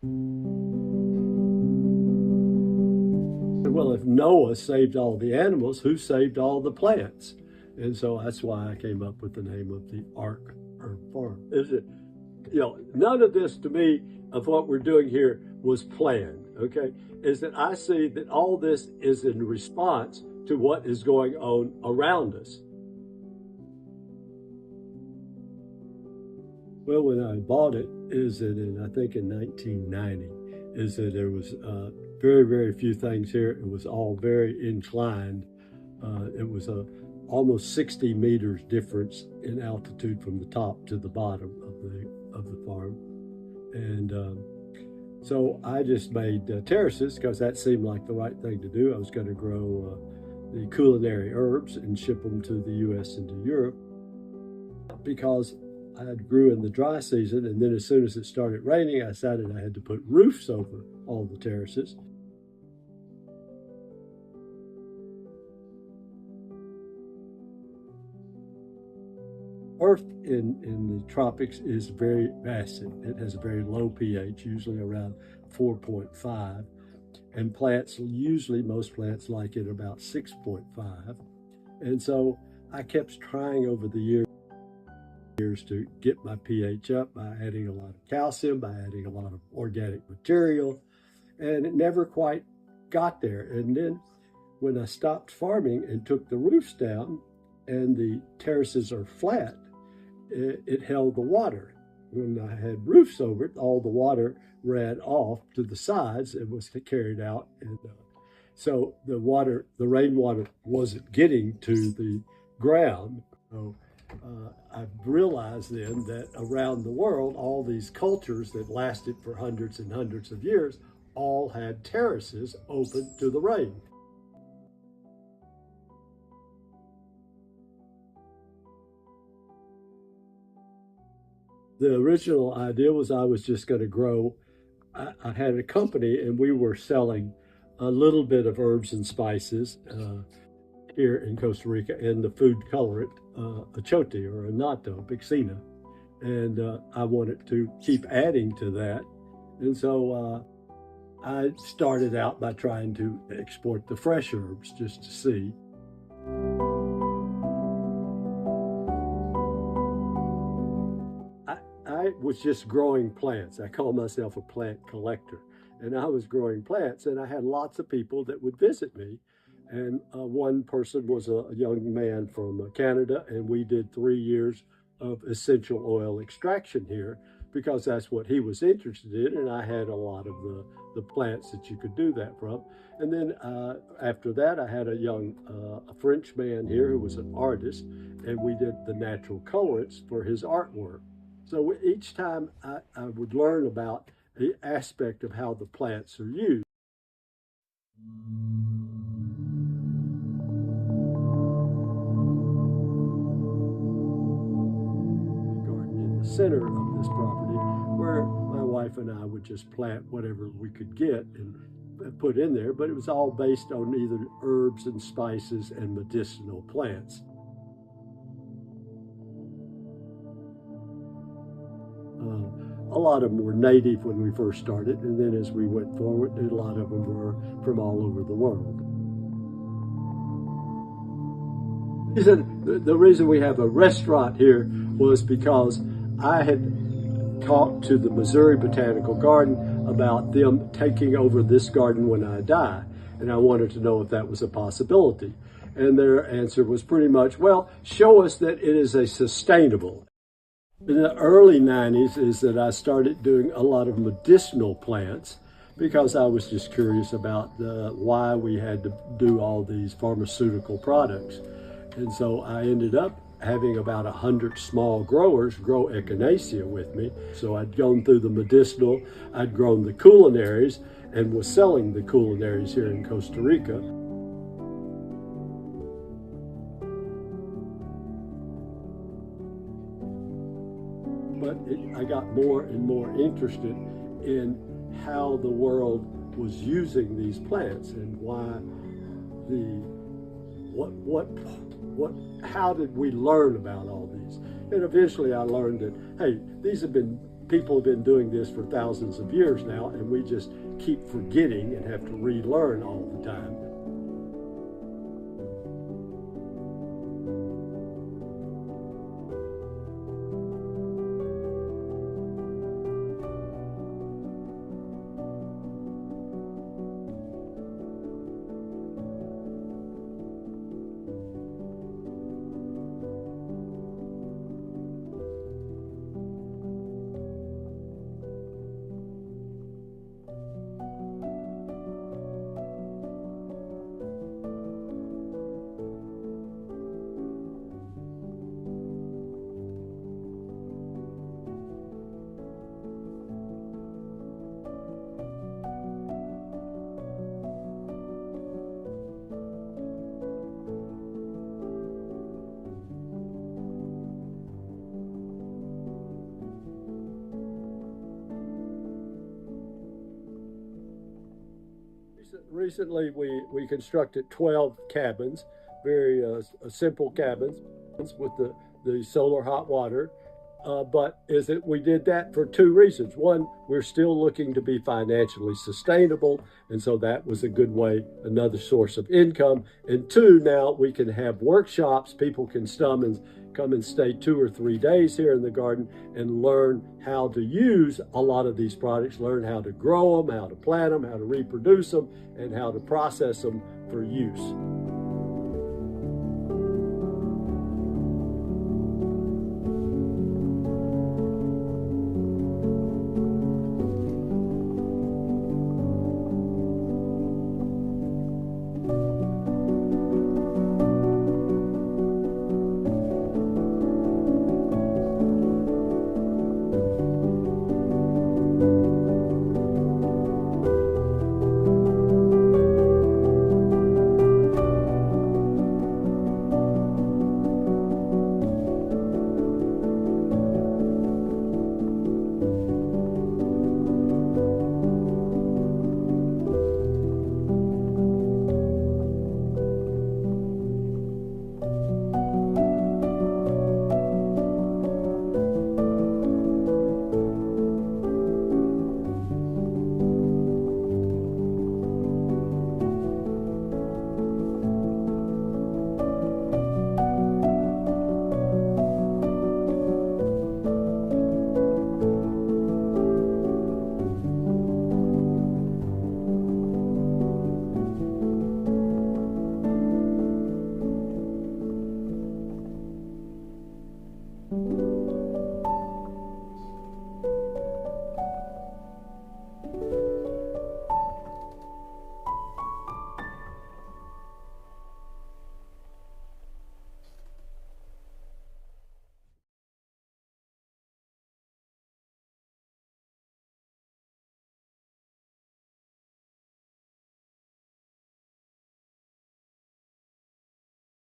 Well, if Noah saved all the animals, who saved all the plants? And so that's why I came up with the name of the Ark or farm. Is it, none of this to me of what we're doing here was planned, okay? Is that I see that all this is in response to what is going on around us. Well, when I bought it, is that I think in 1990, is that there was very, very few things here. It was all very inclined. It was a almost 60 meters difference in altitude from the top to the bottom of the farm. And so I just made terraces because that seemed like the right thing to do. I was going to grow the culinary herbs and ship them to the US and to Europe because I grew in the dry season, and then as soon as it started raining, I decided I had to put roofs over all the terraces. Earth in the tropics is very acid. It has a very low pH, usually around 4.5. And plants, usually most plants like it about 6.5. And so I kept trying over the years to get my pH up by adding a lot of calcium, by adding a lot of organic material, and it never quite got there. And then when I stopped farming and took the roofs down and the terraces are flat, it held the water. When I had roofs over it, all the water ran off to the sides and was carried out. And so the rainwater wasn't getting to the ground. So I've realized then that around the world, all these cultures that lasted for hundreds and hundreds of years all had terraces open to the rain. The original idea was I was just going to grow. I had a company and we were selling a little bit of herbs and spices here in Costa Rica and the food colorant, achote or annatto, pixina. And I wanted to keep adding to that. And so I started out by trying to export the fresh herbs just to see. I was just growing plants. I call myself a plant collector. And I was growing plants, and I had lots of people that would visit me. And one person was a young man from Canada, and we did 3 years of essential oil extraction here because that's what he was interested in. And I had a lot of the plants that you could do that from. And then after that, I had a French man here who was an artist, and we did the natural colorants for his artwork. So each time I would learn about the aspect of how the plants are used. The garden in the center of this property where my wife and I would just plant whatever we could get and put in there, but it was all based on either herbs and spices and medicinal plants. A lot of them were native when we first started, and then as we went forward, a lot of them were from all over the world. The reason we have a restaurant here was because I had talked to the Missouri Botanical Garden about them taking over this garden when I die, and I wanted to know if that was a possibility. And their answer was pretty much, well, show us that it is a sustainable. In the early 90s is that I started doing a lot of medicinal plants because I was just curious about why we had to do all these pharmaceutical products. And so I ended up having about 100 small growers grow echinacea with me. So I'd gone through the medicinal, I'd grown the culinaries, and was selling the culinaries here in Costa Rica. But I got more and more interested in how the world was using these plants and why how did we learn about all these? And eventually I learned that, hey, these have been people have been doing this for thousands of years now, and we just keep forgetting and have to relearn all the time. Recently, we constructed 12 cabins, very simple cabins with the solar hot water. We did that for two reasons. One, we're still looking to be financially sustainable, and so that was a good way, another source of income. And two, now we can have workshops. People can come and stay 2 or 3 days here in the garden and learn how to use a lot of these products, learn how to grow them, how to plant them, how to reproduce them, and how to process them for use.